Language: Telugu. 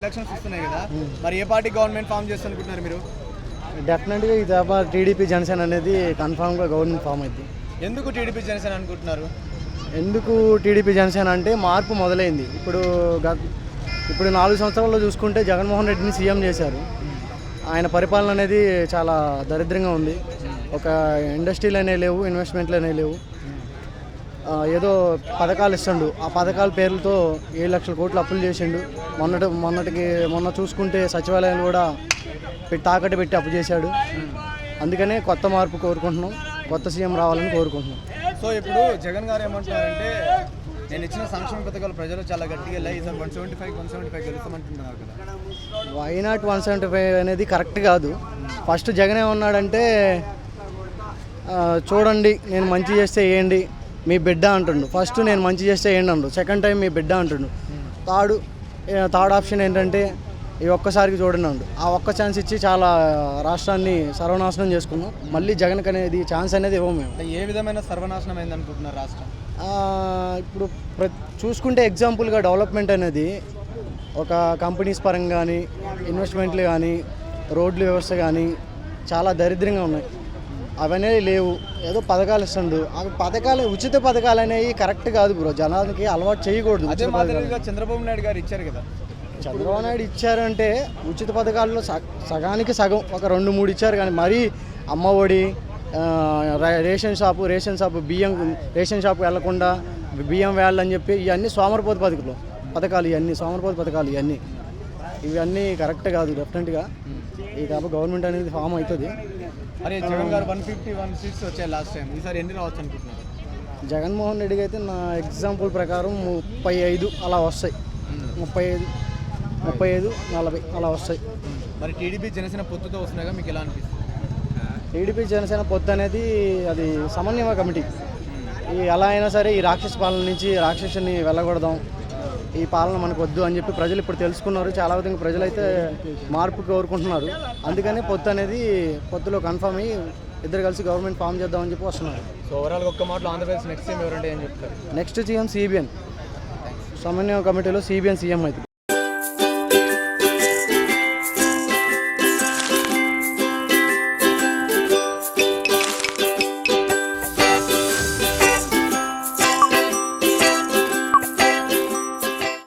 ఎలక్షన్స్ వస్తున్నాయి కదా, మరి ఏ పార్టీ గవర్నమెంట్ ఫామ్ చేస్తారనుకుంటున్నారు మీరు? డెఫినెట్గా ఈ తప్ప టీడీపీ జనసేన అనేది కన్ఫామ్గా గవర్నమెంట్ ఫామ్ అయింది. ఎందుకు టీడీపీ జనసేన అనుకుంటున్నారు? ఎందుకు టీడీపీ జనసేన అంటే మార్పు మొదలైంది. ఇప్పుడు 4 సంవత్సరాల్లో చూసుకుంటే జగన్మోహన్ రెడ్డిని సీఎం చేశారు. ఆయన పరిపాలన అనేది చాలా దరిద్రంగా ఉంది. ఒక ఇండస్ట్రీలు అనేవి లేవు, ఇన్వెస్ట్మెంట్లు అనేవి లేవు. ఏదో పథకాలు ఇస్తుండు, ఆ పథకాల పేర్లతో 7 లక్షల కోట్లు అప్పులు చేసిండు. మొన్న చూసుకుంటే సచివాలయాలు కూడా తాకట్టు పెట్టి అప్పు చేశాడు. అందుకనే కొత్త మార్పు కోరుకుంటున్నాం, కొత్త సీఎం రావాలని కోరుకుంటున్నాం. సో ఇప్పుడు జగన్ గారు ఏమంటున్నారంటే, నేను ఇచ్చిన సంక్షేమ పథకాలు ప్రజలు చాలా గట్టిగా వెళ్ళాయి, ఈసారి 175 గెలుస్తామంటున్నారు కదా. వై నాట్ 175 అనేది కరెక్ట్ కాదు. ఫస్ట్ జగన్ ఏమన్నాడంటే, చూడండి నేను మంచి చేస్తే వేయండి, మీ బిడ్డ అంటుండు. ఫస్ట్ నేను మంచి చేస్తే వేయండి అండు, సెకండ్ టైం మీ బిడ్డ అంటుండు. థర్డ్ ఆప్షన్ ఏంటంటే ఈ ఒక్కసారికి చూడండి అండు. ఆ ఒక్క ఛాన్స్ ఇచ్చి చాలా రాష్ట్రాన్ని సర్వనాశనం చేసుకున్నాం. మళ్ళీ జగన్కి అనేది ఛాన్స్ అనేది ఇవ్వము మేము. ఏ విధమైన సర్వనాశనం అయింది అనుకుంటున్నారు రాష్ట్రం? ఇప్పుడు చూసుకుంటే ఎగ్జాంపుల్గా డెవలప్మెంట్ అనేది ఒక కంపెనీస్ పరంగా కానీ, ఇన్వెస్ట్మెంట్లు కానీ, రోడ్ల వ్యవస్థ కానీ చాలా దరిద్రంగా ఉన్నాయి. అవన్నీ లేవు. ఏదో పథకాలు ఇస్తుండు. అవి పథకాలు, ఉచిత పథకాలు అనేవి కరెక్ట్ కాదు బ్రో. జనాలకి అలవాటు చేయకూడదు. అదే మాదిరిగా చంద్రబాబు నాయుడు గారు ఇచ్చారు కదా. చంద్రబాబు నాయుడు ఇచ్చారు అంటే ఉచిత పథకాల్లో సగానికి సగం ఒక 2-3 ఇచ్చారు. కానీ మరీ Amma Vodi, ration shop ration shop వెళ్లకుండా బియ్యం వేయాలని చెప్పి ఇవన్నీ సోమరిపోతు పథకాలు, ఇవన్నీ కరెక్ట్ కాదు. డెఫినెట్గా ఈ తప్ప గవర్నమెంట్ అనేది ఫామ్ అవుతుంది. అరే జగన్ గారు 151 సీట్స్ వచ్చాయి లాస్ట్ టైం, ఈసారి ఎన్ని రావచ్చు అనుకుంటున్నారు? జగన్మోహన్ రెడ్డికి అయితే నా ఎగ్జాంపుల్ ప్రకారం 35 అలా వస్తాయి. 35, 40 అలా వస్తాయి. మరి టీడీపీ జనసేన పొత్తుతో వస్తున్నాయిగా, మీకు ఎలా అనిపిస్తుంది? టీడీపీ జనసేన పొత్తు అనేది అది సమన్వయ కమిటీ. ఎలా అయినా సరే ఈ రాక్షస పాలన నుంచి రాక్షసుని వెళ్ళకూడదాం, ఈ పాలన మనకు వద్దు అని చెప్పి ప్రజలు ఇప్పుడు తెలుసుకున్నారు. చాలా విధంగా ప్రజలైతే మార్పు కోరుకుంటున్నారు. అందుకని పొత్తులో కన్ఫర్మ్ అయ్యి ఇద్దరు కలిసి గవర్నమెంట్ ఫామ్ చేద్దామని చెప్పి వస్తున్నారు. సో ఓవరాల్గా ఒక్క మాటలో ఆంధ్రప్రదేశ్ నెక్స్ట్ సీఎం ఎవరంటే ఏం చెప్తారు? నెక్స్ట్ సీఎం సిబిఎన్ సమన్వయ కమిటీలో సిబిఎన్ సీఎం అవుతుంది.